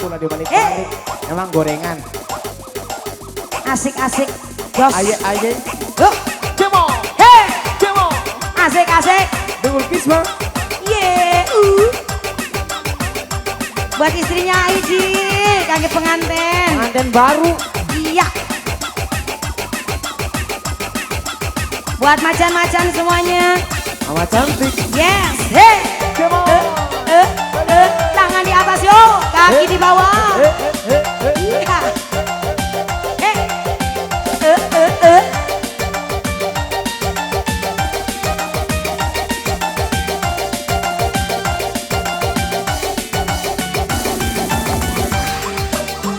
pula dibalik-balik. Emang gorengan. Asik-asik. Jos. Aye. Loh. Cemo. Hei. Cemo. Asik-asik. Dengul kisma. Ye. Buat istrinya Aidi, kaki pengantin. Pengantin baru. Iya. Buat macan-macan semuanya. Mama cantik. Yes. Hey. Cemo. Tangan di atas yo, kaki di bawah. Iya.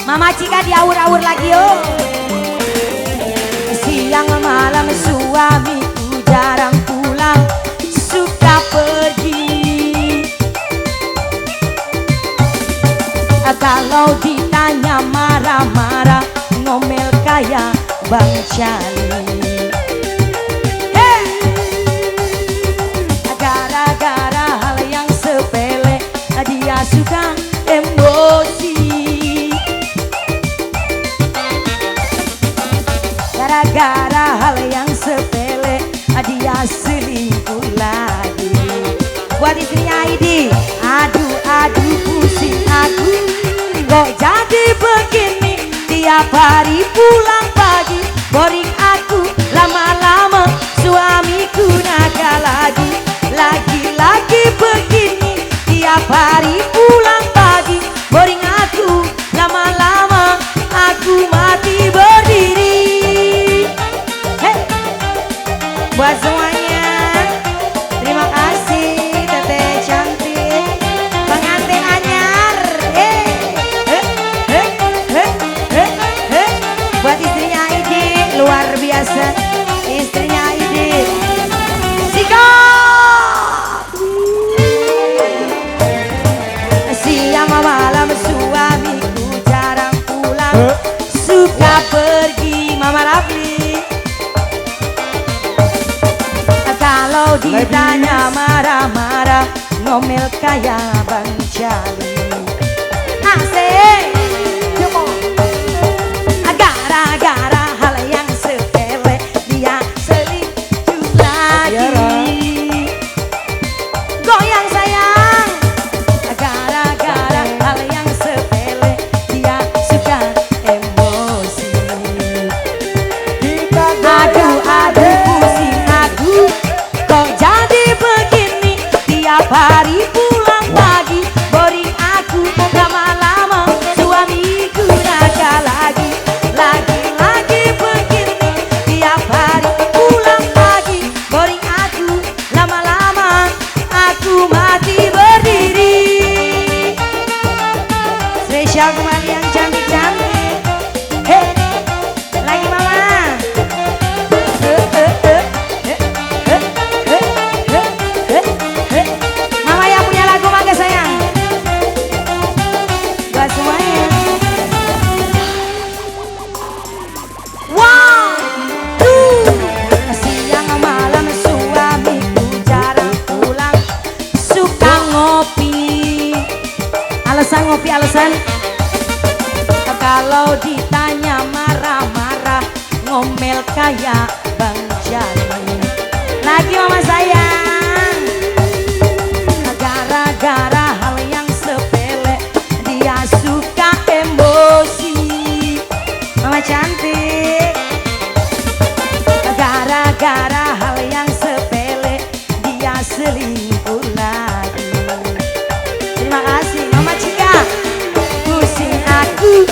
Mama Cika diaur-aur lagi yo. Siang malam suamiku jarang pulang, suka pergi. Kalau ditanya marah-marah, ngomel kayak Bang Cali. Hey! Gara-gara hal yang sepele, dia suka emosi. Gara-gara hal yang sepele, dia selingkuh lagi. Buat istrinya Aidi, aduh pusing aku, kok jadi begini, tiap hari pulang pagi, boring aku, lama-lama suamiku nakal lagi. Lagi-lagi begini, tiap hari pulang pagi, boring aku, lama-lama aku mati berdiri. Buat semuanya, terima kasih Teteh cantik, pengantin anyar. Buat istrinya Aidi, luar biasa. Istrinya Aidi, sikap. Siang malam suamiku jarang pulang, suka pergi. Mama Rafli. Kalau ditanya marah-marah, ngomel kayak Bang Cali. Asik. Gara-gara hal yang sepele, dia selingkuh lagi. Goyang sayang. Gara-gara hal yang sepele, dia suka emosi. Aduh pusing aku, kok jadi begini, tiap hari pulang pagi, boring aku, lama-lama suamiku nakal lagi. Lagi-lagi begini, tiap hari pulang pagi, boring aku, lama-lama aku mati berdiri. Spesial kembali yang cantik-cantik. Hei, lagi mama. Mama yang punya lagu mangga sayang. Buat semuanya. One, two. Siang malam suamiku jarang pulang, suka ngopi. Alasan ngopi alasan. Kalau ditanya marah-marah, ngomel kayak Bang Jali. Lagi mama sayang. Gara-gara hal yang sepele, dia suka emosi. Mama cantik. Gara-gara hal yang sepele, dia selingkuh lagi. Terima kasih Mama Cika. Pusing aku,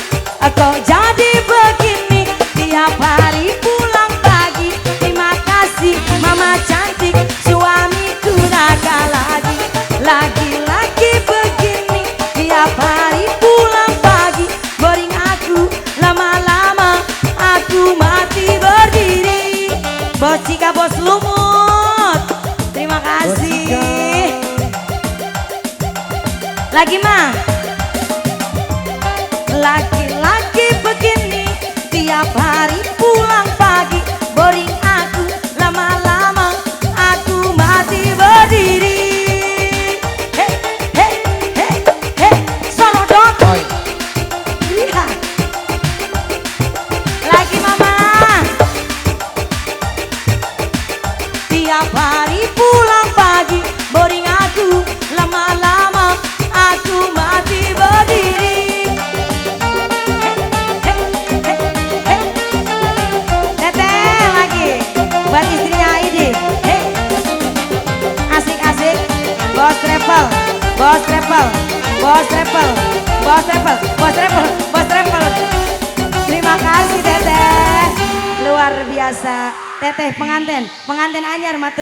kok jadi begini, tiap hari pulang pagi. Terima kasih Mama cantik, suamiku nakal lagi. Lagi-lagi begini, tiap hari pulang pagi, boring aku, lama-lama aku mati berdiri. Bos Cika, bos lumut, terima kasih. Lagi mah. Lagi-lagi begini, tiap hari pulang pagi, boring aku, lama-lama aku mati berdiri. Hei, hei, hei, hei, solo dong. Tiap hari pulang pagi boring aku, lama-lama aku mati berdiri. Teteh lagi buat istrinya Aidi. Asik-asik. Bos travel, bos travel, bos travel, bos travel, bos travel, bos travel. Terima kasih Teteh, luar biasa. Teteh pengantin anyar matu.